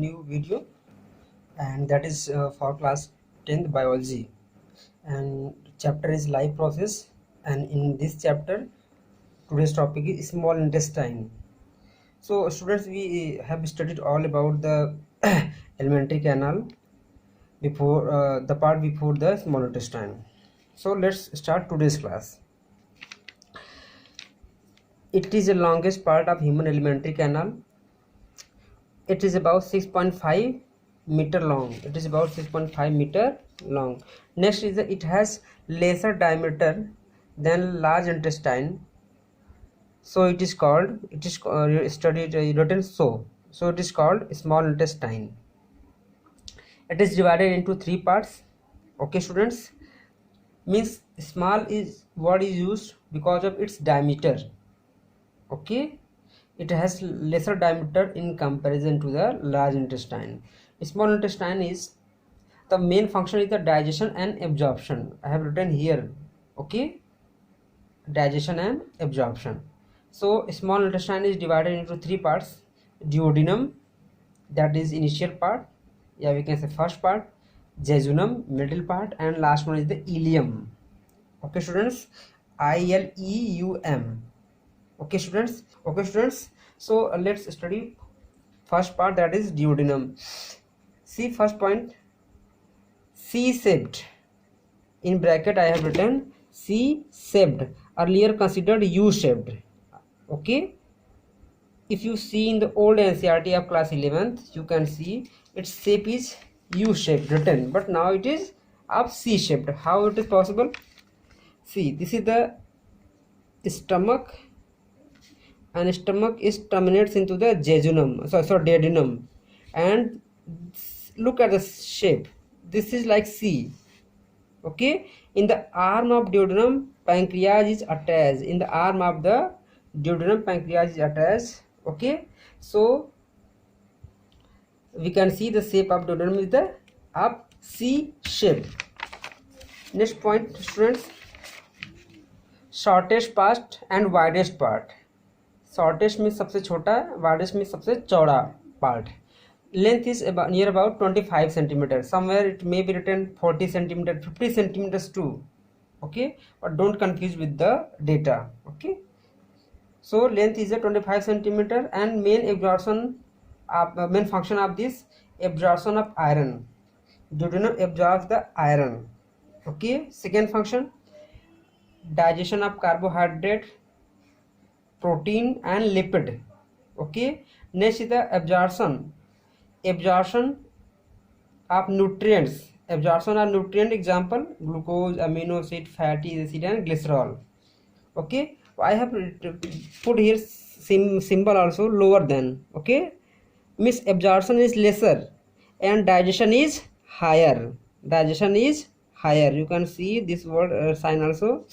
new video, and that is for class 10th biology, and chapter is life process. And in this chapter today's topic is small intestine. So students, we have studied all about the alimentary canal before the part before the small intestine. So let's start today's class. It is the longest part of human alimentary canal. It is about 6.5 meter long. It is about 6.5 meter long. Next is it has lesser diameter than large intestine, so it is called, studied written so it is called small intestine. It is divided into three parts. Okay students, means small is what is used because of its diameter. Okay, it has lesser diameter in comparison to the large intestine. Small intestine is the main function is the digestion and absorption. I have written here. Okay, digestion and absorption. So small intestine is divided into three parts: duodenum, that is initial part, yeah, we can say first part; jejunum, middle part; and last one is the ileum. Okay students, ileum. Okay students, so let's study first part, that is duodenum. See first point, C-shaped. In bracket I have written C-shaped, earlier considered U-shaped. Okay, if you see in the old NCERT of class 11th, you can see its shape is U-shaped written, but now it is of C-shaped. How it is possible? See, this is the stomach, and stomach is terminates into the jejunum, duodenum, and look at the shape. This is like C. Okay, in the arm of duodenum, pancreas is attached. In the arm of the duodenum, pancreas is attached. Okay, so we can see the shape of duodenum is the up C shape. Next point students, shortest part and widest part. Shortest means सबसे छोटा, widest means सबसे चौड़ा part. Length is about near about 25 centimeters. Somewhere it may be written 40 centimeters, 50 centimeters too. Okay, but don't confuse with the data. Okay, so length is a 25 centimeter, and main absorption of main function of this, absorption of iron. Duodenum absorbs the iron. Okay, second function, digestion of carbohydrate, protein and lipid. Okay, next is the absorption of nutrients. Absorption of nutrient, example glucose, amino acid, fatty acid and glycerol. Okay, I have put here symbol also, lower than. Okay, means absorption is lesser and digestion is higher. You can see this word sign also.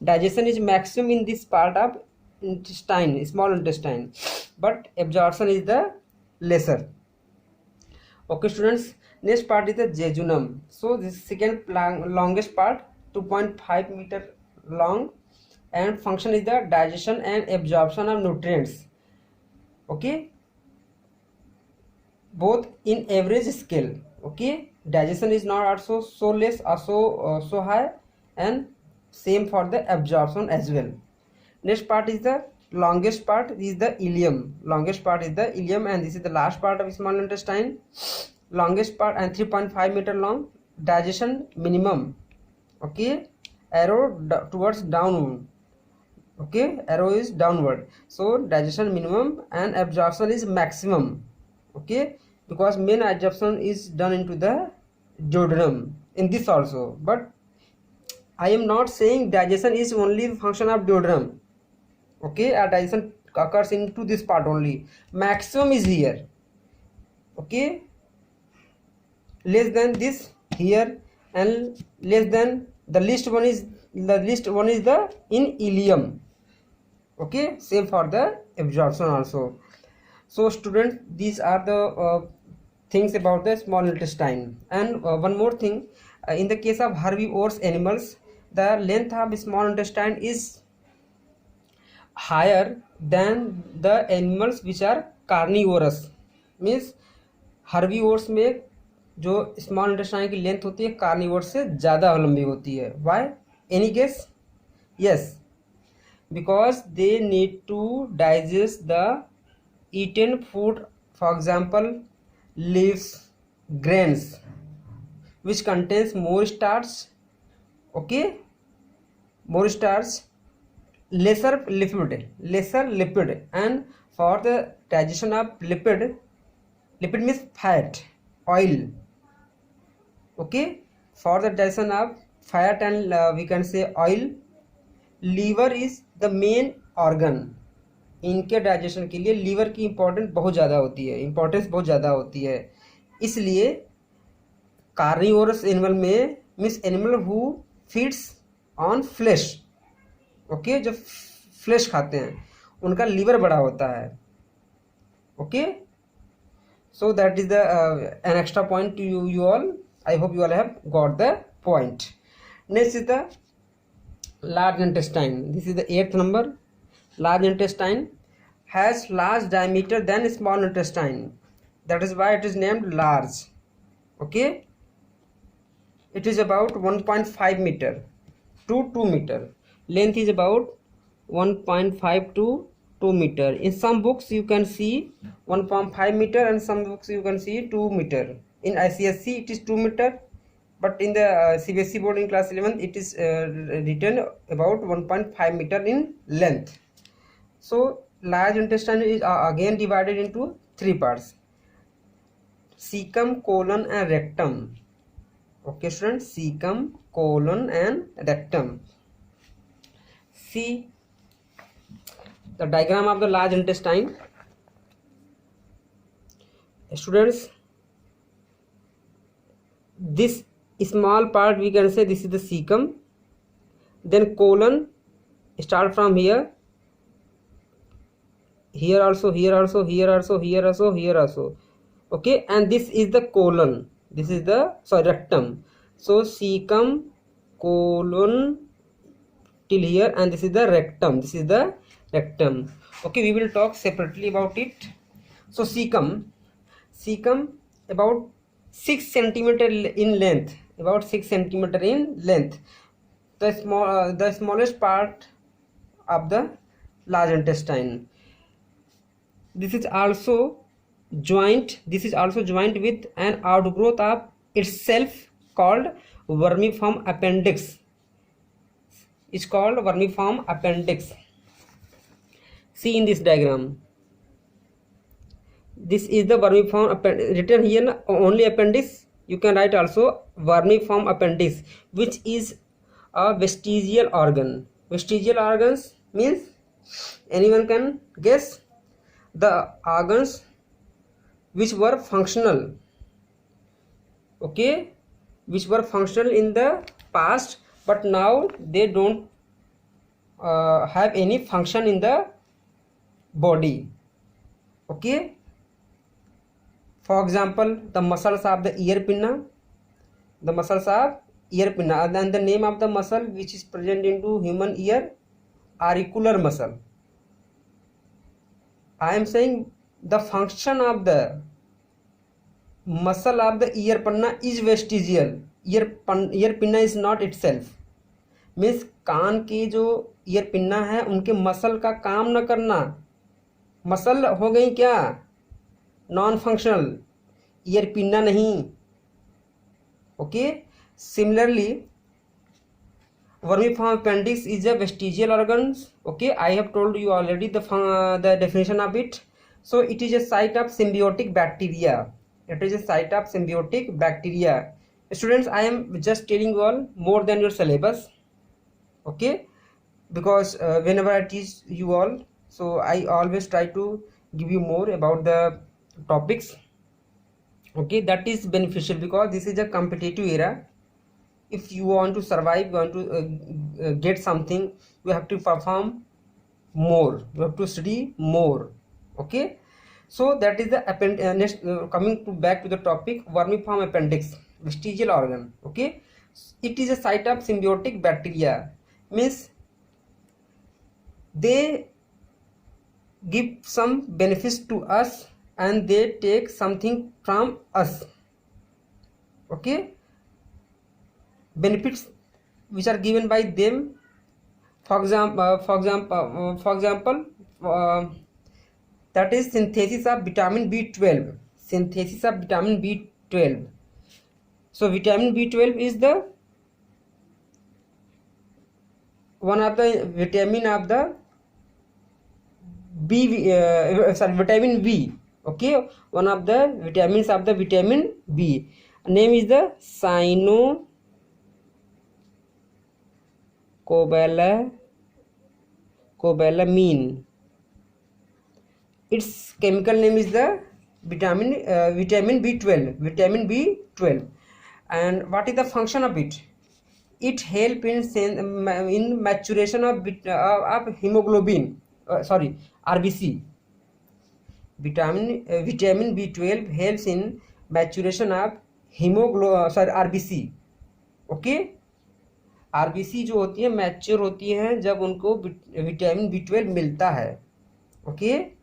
Digestion is maximum in this part of intestine, small intestine, but absorption is the lesser. Okay students, next part is the jejunum. So this second longest part, 2.5 meter long, and function is the digestion and absorption of nutrients. Okay, both in average scale. Okay, digestion is not also so less or so high, and same for the absorption as well. Next part is the longest part, is the ileum. And this is the last part of small intestine. Longest part and 3.5 meter long. Digestion minimum. Okay, arrow towards downward. Okay, arrow is downward, so digestion minimum and absorption is maximum. Okay, because main absorption is done into the duodenum in this also, but I am not saying digestion is only function of duodenum. Okay, digestion occurs into this part only. Maximum is here. Okay, less than this here, and less than the least one is the in ileum. Okay, same for the absorption also. So students, these are the things about the small intestine. And one more thing, in the case of herbivorous animals, the length of small intestine is higher than the animals which are carnivorous. Means herbivores में जो small intestine की length होती है carnivores से ज़्यादा लंबी होती है. Why? Any guess? Yes, because they need to digest the eaten food, for example leaves, grains, which contains more starch. Okay, more starch, lesser lipid, and for the digestion of lipid means fat, oil. Okay, for the digestion of fat and we can say oil, liver is the main organ. इनके digestion के लिए liver की importance बहुत ज़्यादा होती है. इसलिए carnivorous animal में means animal who feeds on flash. Okay, जो फ्लैश खाते हैं उनका लीवर बड़ा होता है. Okay, so that is the an extra point two you all. I hope you all have got the point. Next is the large intestine. This is the 8th number. Large intestine has large diameter than small intestine. That is why it is named large. Okay, it is about 1.5 meter to 2 meter. Length is about 1.5 to 2 meter. In some books you can see 1.5 meter and some books you can see 2 meter. In ICSC it is 2 meter, but in the CBSE board in class 11 it is written about 1.5 meter in length. So large intestine is again divided into 3 parts: cecum, colon and rectum. Okay students, cecum, colon and rectum. See the diagram of the large intestine. Students, this small part we can say this is the cecum, then colon start from here also, here also, here also, here also, here also. Okay, and this is the colon, this is the rectum. So cecum, colon till here, and this is the rectum, Okay, we will talk separately about it. So cecum about 6 centimeter in length, about 6 centimeter in length, the smallest part of the large intestine. This is also joint with an outgrowth of itself called vermiform appendix. It's called vermiform appendix. See in this diagram, this is the vermiform written here only appendix. You can write also vermiform appendix, which is a vestigial organ. Vestigial organs means, anyone can guess? The organs which were functional, okay, which were functional in the past, but now they don't have any function in the body. Okay, for example, the muscles of the ear pinna, and the name of the muscle which is present into human ear, auricular muscle. I am saying the function of the muscle of the ear pinna is vestigial. Ear pinna is not itself. Means कान की जो ear pinna है उनके muscle का काम न करना, muscle हो गई क्या, नॉन फंक्शनल, ईयर पिन्ना नहीं. Okay, similarly vermiform appendix is a vestigial organ. Okay, I have told you already the definition of it. So it is a site of symbiotic bacteria. Students, I am just telling you all more than your syllabus. Okay, because whenever I teach you all, so I always try to give you more about the topics. Okay, that is beneficial because this is a competitive era. If you want to survive, you want to get something, you have to perform more, you have to study more. Okay, so that is the next coming to back to the topic, vermiform appendix, vestigial organ. Okay, it is a site of symbiotic bacteria, means they give some benefits to us and they take something from us. Okay, benefits which are given by them, for example, that is synthesis of vitamin B12. Synthesis of vitamin B12. So vitamin B12 is the one of the vitamin of the vitamin B. Okay, one of the vitamins of the vitamin B. Name is the cyanocobalamin. Its chemical name is the vitamin B12. Vitamin B12. And what is the function of it? It help in maturation of hemoglobin. RBC. Vitamin B12 helps in maturation of RBC. Okay, RBC जो होती है mature होती है जब उनको vitamin B12 मिलता है. Okay,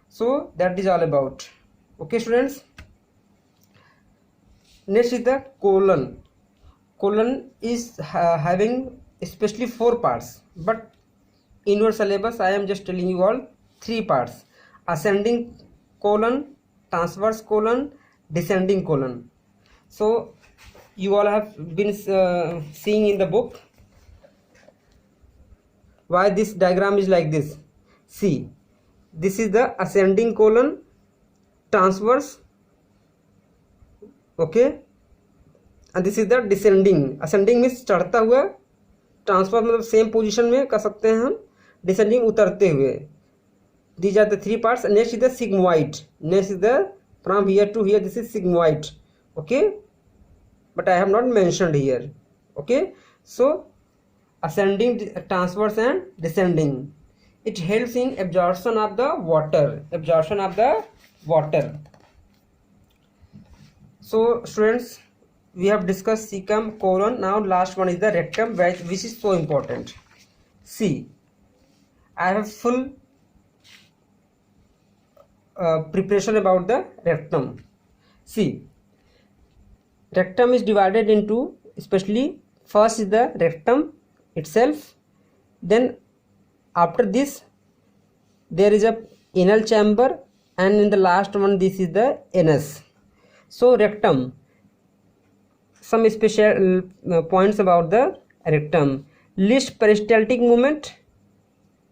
so that is all about. Okay students, next is the colon. Colon is having especially 4 parts, but in your syllabus I am just telling you all 3 parts: ascending colon, transverse colon, descending colon. So you all have been seeing in the book. Why this diagram is like this? See, this is the ascending colon, transverse, okay, and this is the descending. Ascending means चढ़ता हुआ, transfer मतलब same position में कर सकते हैं हम, descending उतरते हुए. These are the 3 parts. Next is the sigmoid. Next is the from here to here, this is sigmoid. Okay, but I have not mentioned here. Okay, so ascending, transverse and descending. It helps in absorption of the water. So students, we have discussed cecum, colon. Now last one is the rectum, which is so important. See, I have full preparation about the rectum. See, rectum is divided into, especially first is the rectum itself, then after this there is a anal chamber, and in the last one this is the anus. So rectum, some special points about the rectum. Least peristaltic movement.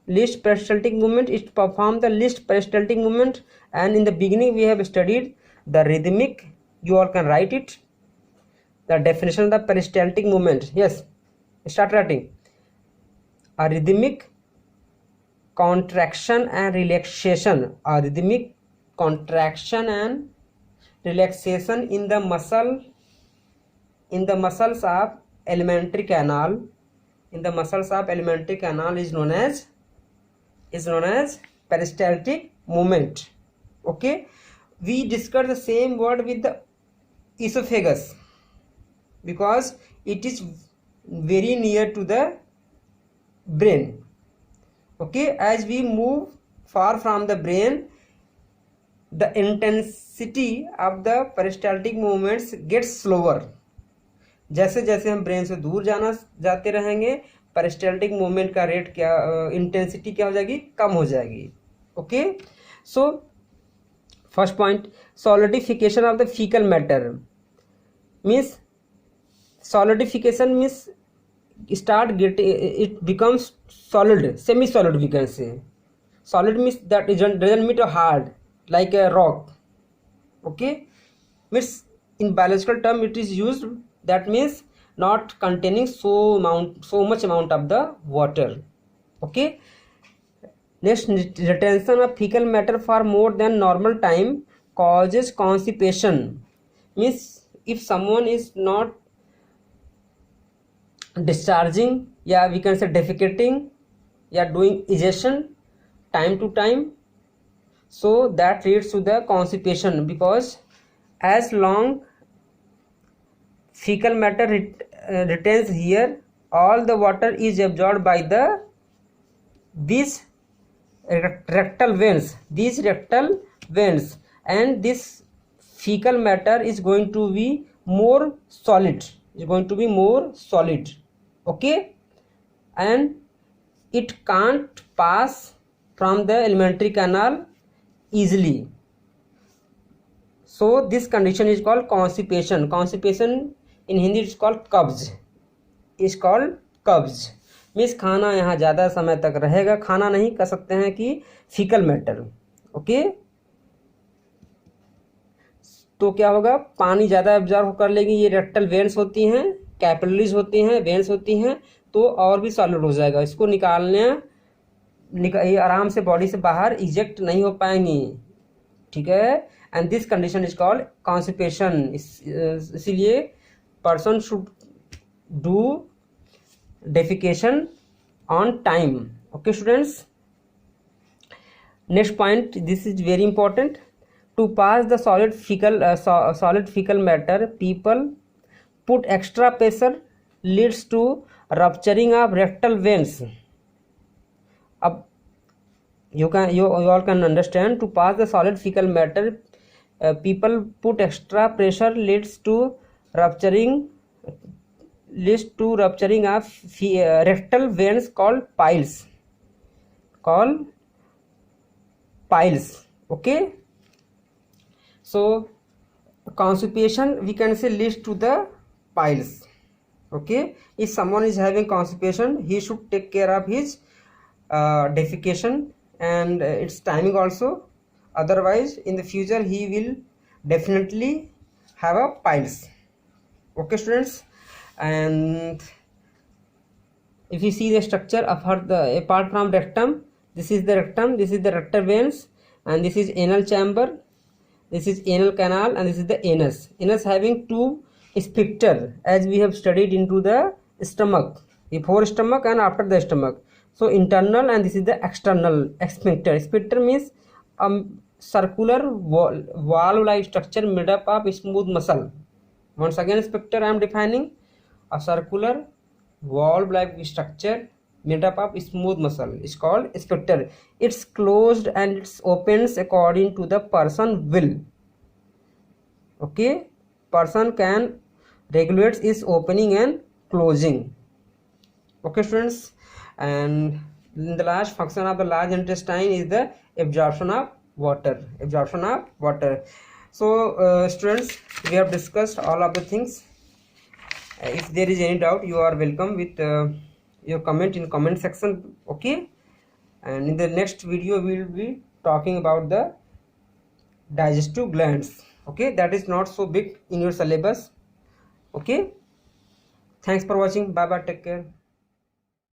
Least peristaltic movement is perform the least peristaltic movement, and in the beginning we have studied the rhythmic. You all can write it, the definition of the peristaltic movement. Yes, start writing. A rhythmic contraction and relaxation. A rhythmic contraction and relaxation in the muscles of alimentary canal. In the muscles of alimentary canal is known as peristaltic movement. Okay, we discussed the same word with the esophagus because it is very near to the brain. Okay, as we move far from the brain, the intensity of the peristaltic movements gets slower. जैसे जैसे हम brain से दूर जाते रहेंगे, peristaltic movement का rate क्या, intensity क्या हो जाएगी, कम हो जाएगी. Okay, so first point, solidification of the faecal matter means, solidification means start getting, it becomes solid, semi solid we can say. Solid means that it doesn't mean hard like a rock. Okay, means in biological term it is used, that means not containing so much amount of the water. Okay, next, retention of fecal matter for more than normal time causes constipation. Means if someone is not discharging, yeah, we can say defecating, yeah, doing ejection time to time, so that leads to the constipation, because as long fecal matter retains here, all the water is absorbed by these rectal veins. These rectal veins, and this fecal matter is going to be more solid, okay, and it can't pass from the alimentary canal easily. So this condition is called constipation. Constipation in Hindi is called कब्ज, means खाना यहाँ ज़्यादा समय तक रहेगा, खाना नहीं कह सकते हैं कि फीकल मैटर, ओके। तो क्या होगा, पानी ज़्यादा एब्जॉर्ब कर लेगी, ये रेक्टल वेन्स होती हैं, कैपिलरीज होती हैं, वेन्स होती हैं, तो और भी सॉलिड हो जाएगा, इसको ये आराम से बॉडी से बाहर इजेक्ट नहीं हो पाएंगी, ठीक है। And this condition is called constipation. इसीलिए person should do defecation on time, okay students. Next point, this is very important. To pass the solid fecal matter, people put extra pressure, leads to rupturing of rectal veins. अब you all can understand, to pass the solid fecal matter, people put extra pressure, leads to rupturing of rectal veins called piles, okay. So constipation we can say leads to the piles, okay. If someone is having constipation, he should take care of his defecation and its timing also, otherwise in the future he will definitely have a piles, okay students. And if you see the structure of apart from rectum, this is the rectum, this is the rectal veins, and this is anal chamber, this is anal canal, and this is the anus having two sphincter, as we have studied into the stomach, before stomach and after the stomach. So internal, and this is the external sphincter. Sphincter means circular valve like structure made up of smooth muscle. Once again, sphincter I am defining, a circular valve like structure made up of smooth muscle is called sphincter. It's closed and it opens according to the person will, okay. Person can regulate its opening and closing, okay students. And the last function of the large intestine is the absorption of water. So students, we have discussed all of the things. If there is any doubt, you are welcome with your comment in comment section, okay. And in the next video we will be talking about the digestive glands, okay. That is not so big in your syllabus, okay. Thanks for watching. Bye bye, take care.